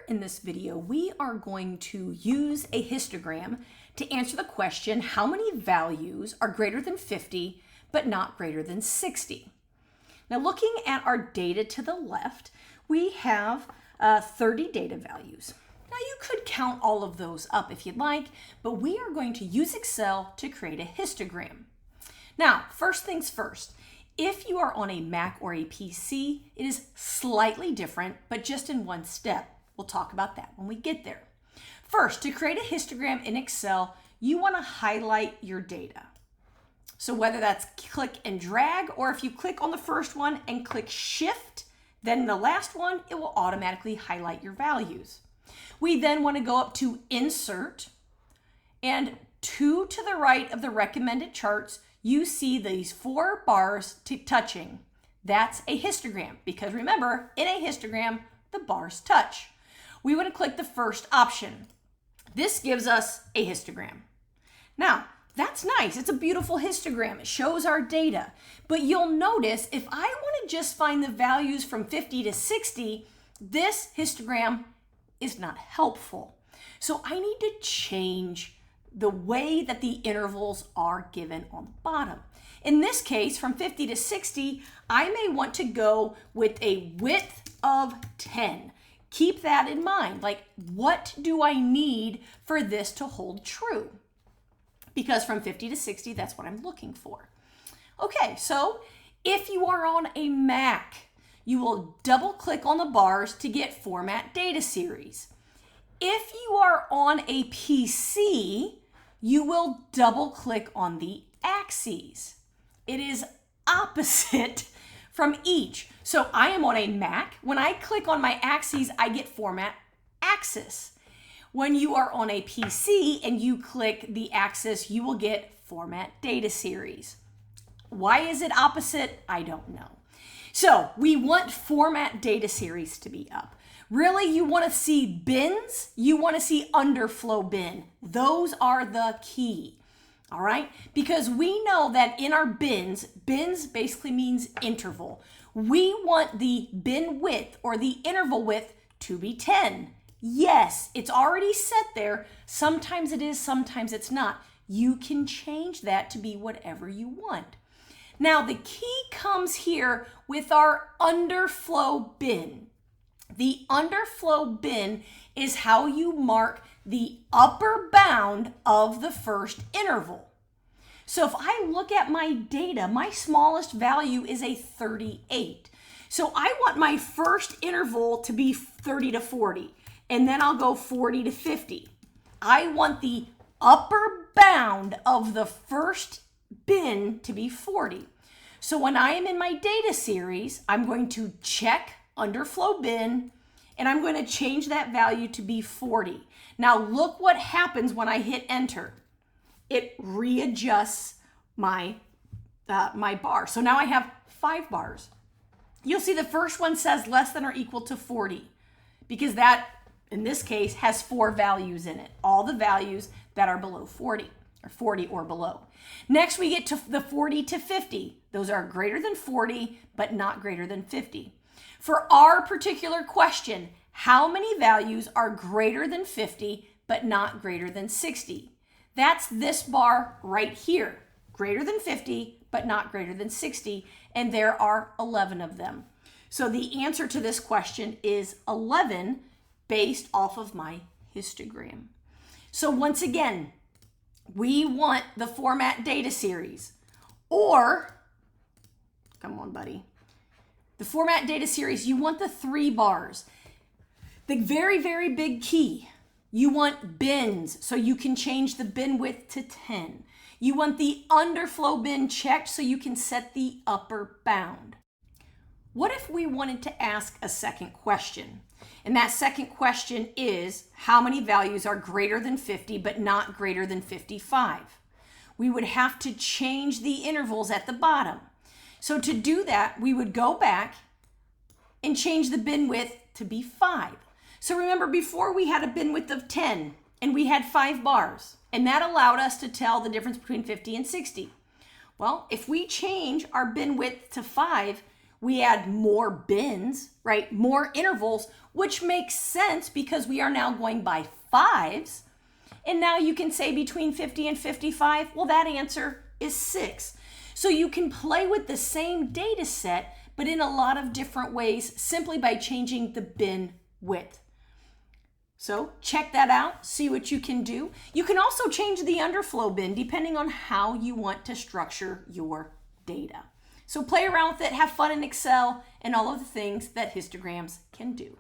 in this video, we are going to use a histogram to answer the question, how many values are greater than 50 but not greater than 60? Now, looking at our data to the left, we have 30 data values. Now, you could count all of those up if you'd like, but we are going to use Excel to create a histogram. Now, first things first, if you are on a Mac or a PC, it is slightly different, but just in one step. We'll talk about that when we get there. First, to create a histogram in Excel, you want to highlight your data. So whether that's click and drag, or if you click on the first one and click Shift, then the last one, it will automatically highlight your values. We then want to go up to Insert, and to the right of the recommended charts, you see these 4 bars touching. That's a histogram, because remember, in a histogram, the bars touch. We want to click the first option. This gives us a histogram. Now, that's nice. It's a beautiful histogram. It shows our data. But you'll notice if I want to just find the values from 50 to 60, this histogram is not helpful. So I need to change the way that the intervals are given on the bottom. In this case, from 50 to 60, I may want to go with a width of 10. Keep that in mind. Like, what do I need for this to hold true? Because from 50 to 60, that's what I'm looking for. Okay, so if you are on a Mac, you will double click on the bars to get Format Data Series. If you are on a PC, you will double click on the axes. It is opposite from each. So I am on a Mac. When I click on my axes, I get Format Axis. When you are on a PC and you click the axis, you will get Format Data Series. Why is it opposite? I don't know. So we want Format Data Series to be up. Really, you want to see bins, you want to see underflow bin. Those are the key, all right? Because we know that in our bins basically means interval. We want the bin width or the interval width to be 10. Yes, it's already set there. Sometimes it is, sometimes it's not. You can change that to be whatever you want. Now, the key comes here with our underflow bin. The underflow bin is how you mark the upper bound of the first interval. So if I look at my data, my smallest value is a 38. So I want my first interval to be 30 to 40, and then I'll go 40 to 50. I want the upper bound of the first bin to be 40. So when I am in my data series, I'm going to check underflow bin, and I'm going to change that value to be 40. Now look what happens when I hit enter. It readjusts my bar. So now I have 5 bars. You'll see the first one says less than or equal to 40, because that, in this case, has 4 values in it. All the values that are below 40, or 40 or below. Next, we get to the 40 to 50. Those are greater than 40, but not greater than 50. For our particular question, how many values are greater than 50, but not greater than 60? That's this bar right here, greater than 50, but not greater than 60, and there are 11 of them. So the answer to this question is 11 based off of my histogram. So once again, we want the Format Data Series, or, come on, buddy. The Format Data Series, you want the 3 bars. The very, very big key, you want bins, so you can change the bin width to 10. You want the underflow bin checked so you can set the upper bound. What if we wanted to ask a second question? And that second question is, how many values are greater than 50 but not greater than 55? We would have to change the intervals at the bottom. So to do that, we would go back and change the bin width to be 5. So remember, before we had a bin width of 10 and we had 5 bars, and that allowed us to tell the difference between 50 and 60. Well, if we change our bin width to 5, We add more bins, right? More intervals, which makes sense because we are now going by fives. And now you can say between 50 and 55, well, that answer is 6. So you can play with the same data set, but in a lot of different ways, simply by changing the bin width. So check that out, see what you can do. You can also change the underflow bin depending on how you want to structure your data. So play around with it, have fun in Excel, and all of the things that histograms can do.